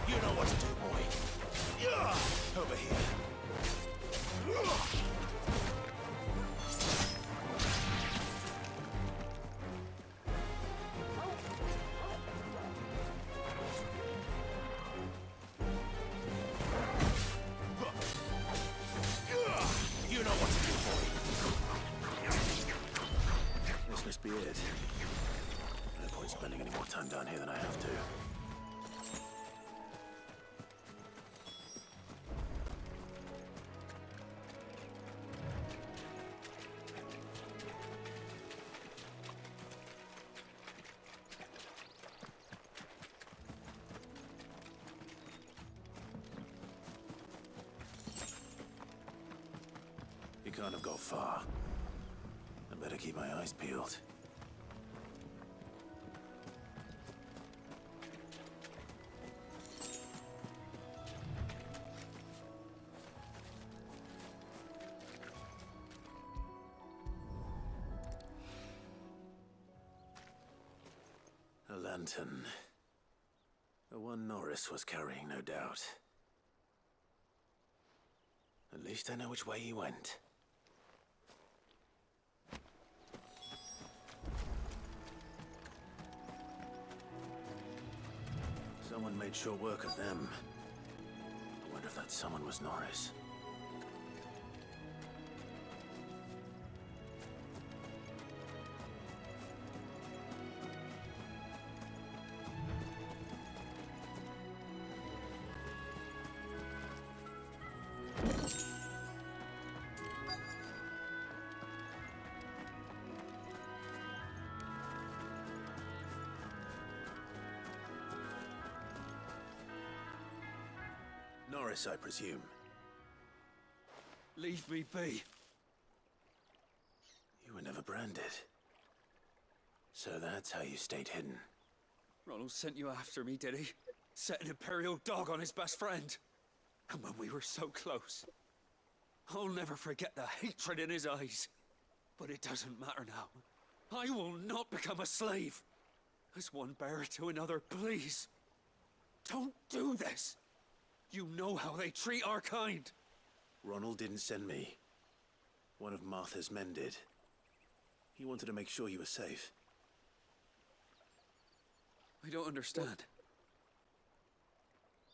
You know what to do, boy. Yeah! Over here. You know what to do, boy. This must be it. No point spending any more time down here than I have to. He can't have got far. I better keep my eyes peeled. A lantern. The one Norris was carrying, no doubt. At least I know which way he went. Someone made short work of them. I wonder if that someone was Norris. Norris, I presume. Leave me be. You were never branded. So that's how you stayed hidden. Ronald sent you after me, did he? set an Imperial dog on his best friend. And when we were so close, I'll never forget the hatred in his eyes. But it doesn't matter now. I will not become a slave. As one bearer to another, please. Don't do this. You know how they treat our kind. Ronald didn't send me. One of Martha's men did. He wanted to make sure you were safe. I don't understand.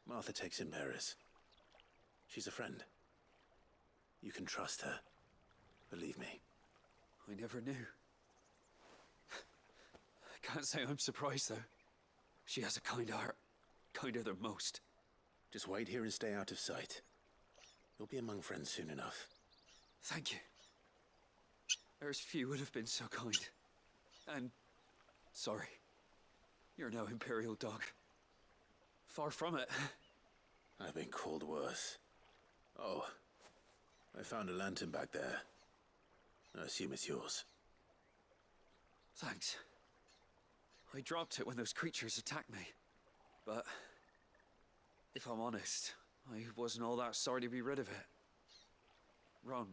Martha takes in bearers. She's a friend. You can trust her. Believe me. I never knew. I can't say I'm surprised, though. She has a kind heart. Kinder than most. Just wait here and stay out of sight. You'll be among friends soon enough. Thank you. There's few would have been so kind. And sorry. You're no Imperial dog. Far from it. I've been called worse. Oh, I found a lantern back there. I assume it's yours. Thanks. I dropped it when those creatures attacked me. But if I'm honest, I wasn't all that sorry to be rid of it. Ron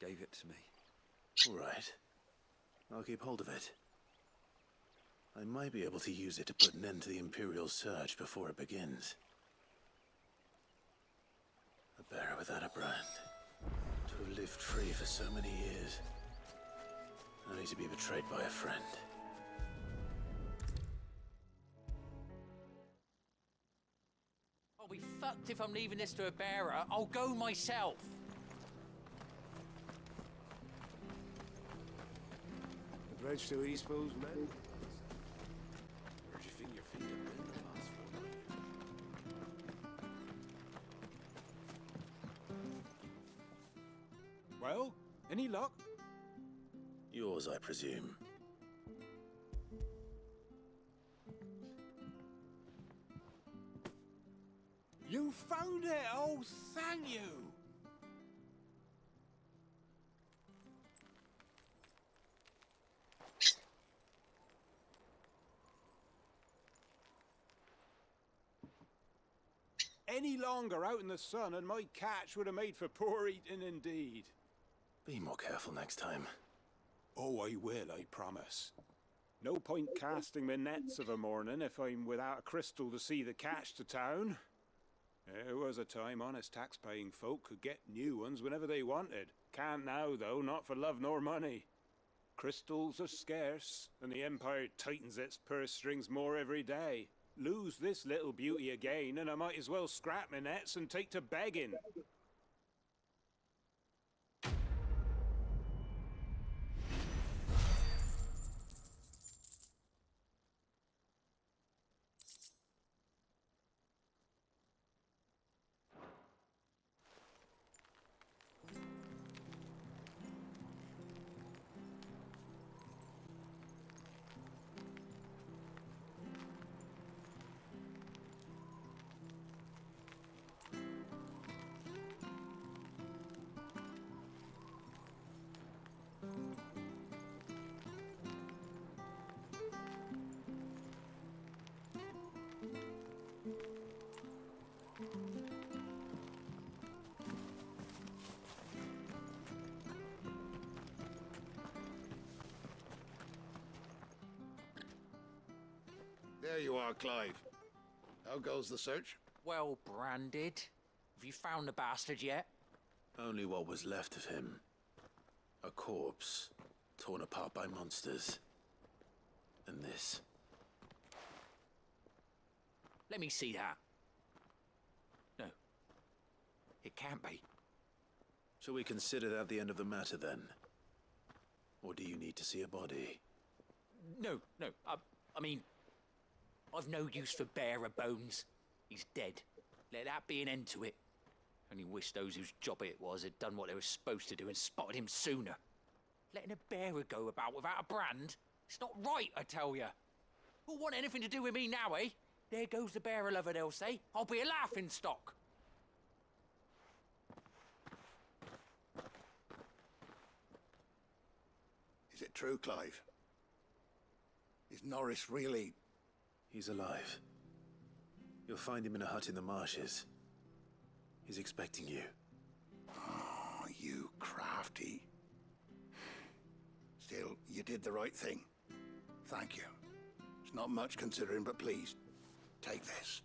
gave it to me. All right. I'll keep hold of it. I might be able to use it to put an end to the Imperial surge before it begins. A bearer without a brand. To have lived free for so many years. Only to be betrayed by a friend. I'll be fucked if I'm leaving this to a bearer. I'll go myself. The bridge to East Pool's men? Where'd you think your feet have been the last fortnight? Well, any luck? Yours, I presume. You found it! Oh, thank you! Any longer out in the sun and my catch would have made for poor eating indeed. Be more careful next time. Oh, I will, I promise. No point casting my nets of a morning if I'm without a crystal to see the catch to town. There was a time honest tax-paying folk could get new ones whenever they wanted. Can't now, though, not for love nor money. Crystals are scarce, and the Empire tightens its purse strings more every day. Lose this little beauty again, and I might as well scrap my nets and take to begging. There you are, Clive. How goes the search? Well branded. Have you found the bastard yet? Only what was left of him. A corpse, torn apart by monsters. And this. Let me see that. No. It can't be. Shall we consider that the end of the matter, then? Or do you need to see a body? No. I mean, I've no use for bearer bones. He's dead. Let that be an end to it. Only wish those whose job it was had done what they were supposed to do and spotted him sooner. Letting a bearer go about without a brand? It's not right, I tell you. Who'll want anything to do with me now, eh? There goes the bearer lover, they'll say. I'll be a laughing stock. Is it true, Clive? Is Norris really... He's alive. You'll find him in a hut in the marshes. He's expecting you. Oh, you crafty. Still, you did the right thing. Thank you. It's not much considering, but please, take this.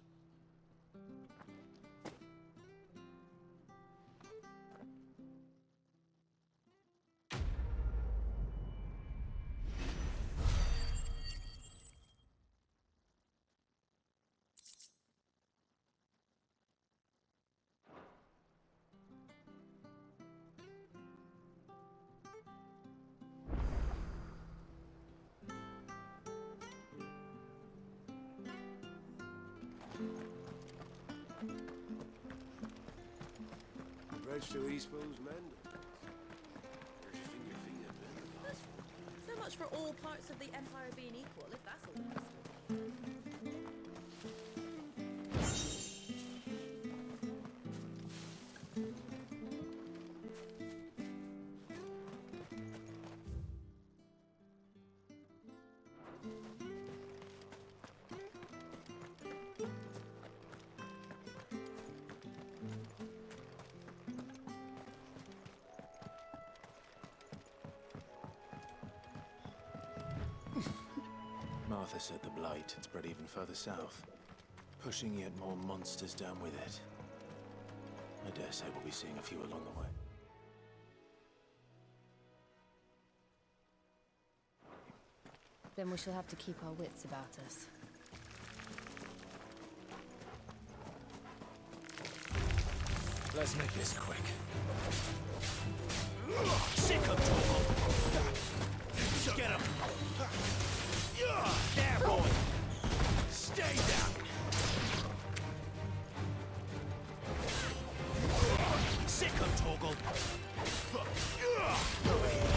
Bridge to Eastpool's mended. Where'd you think your feet had been? So much for all parts of the Empire being equal, if that's all there is to it. Martha said the blight had spread even further south, pushing yet more monsters down with it. I dare say we'll be seeing a few along the way. Then we shall have to keep our wits about us. Let's make this quick. Sick of trouble! Get him! There, boy! Stay down! Sick of Torgal! Over here!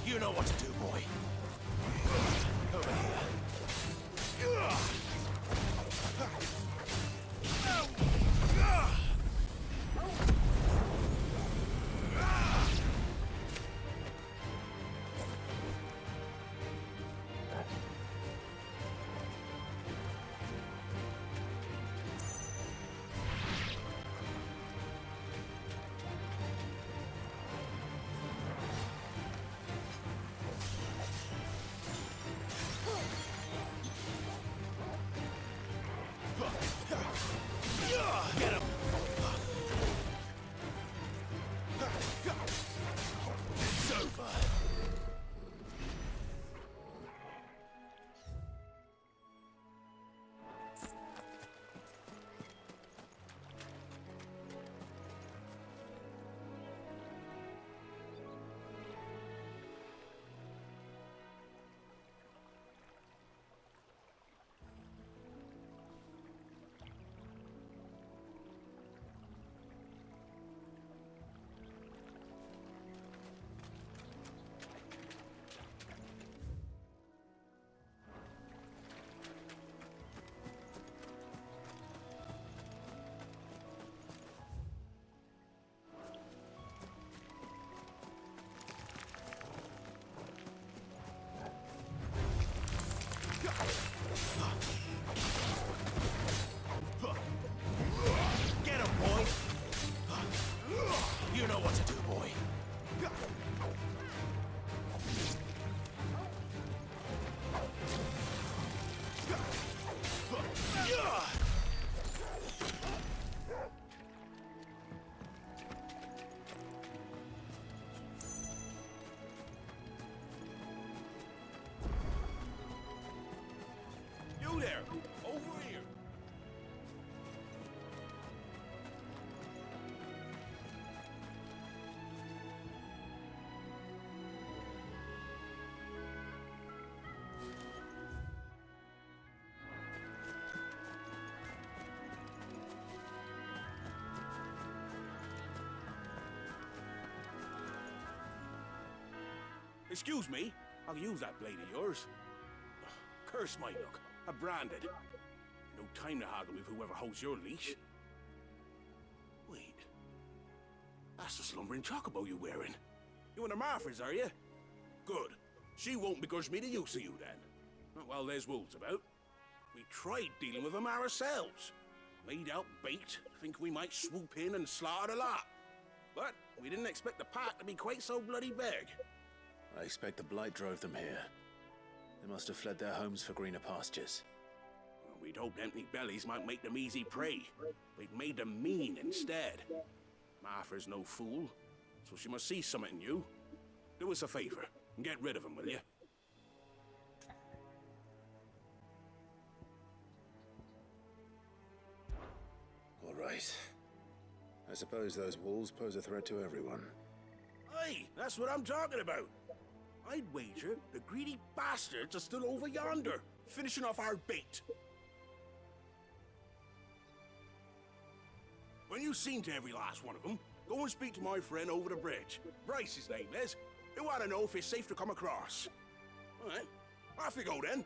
You know what to do, boy. Over here. Excuse me, I'll use that blade of yours. Curse my luck. I'm branded. No time to haggle with whoever holds your leash. Wait. That's the slumbering chocobo you're wearing. You and the Marthas, are you? Good. She won't begrudge me the use of you, then. Not while there's wolves about. We tried dealing with them ourselves. Laid out bait, think we might swoop in and slaughter the lot. But we didn't expect the pack to be quite so bloody big. I expect the blight drove them here. They must have fled their homes for greener pastures. Well, we'd hoped empty bellies might make them easy prey. We'd made them mean instead. Martha's no fool, so she must see something in you. Do us a favor and get rid of them, will you? All right. I suppose those wolves pose a threat to everyone. Aye, that's what I'm talking about. I'd wager the greedy bastards are still over yonder, finishing off our bait. When you've seen to every last one of them, go and speak to my friend over the bridge. Bryce, his name is. He'll want to know if it's safe to come across. All right, off you go then.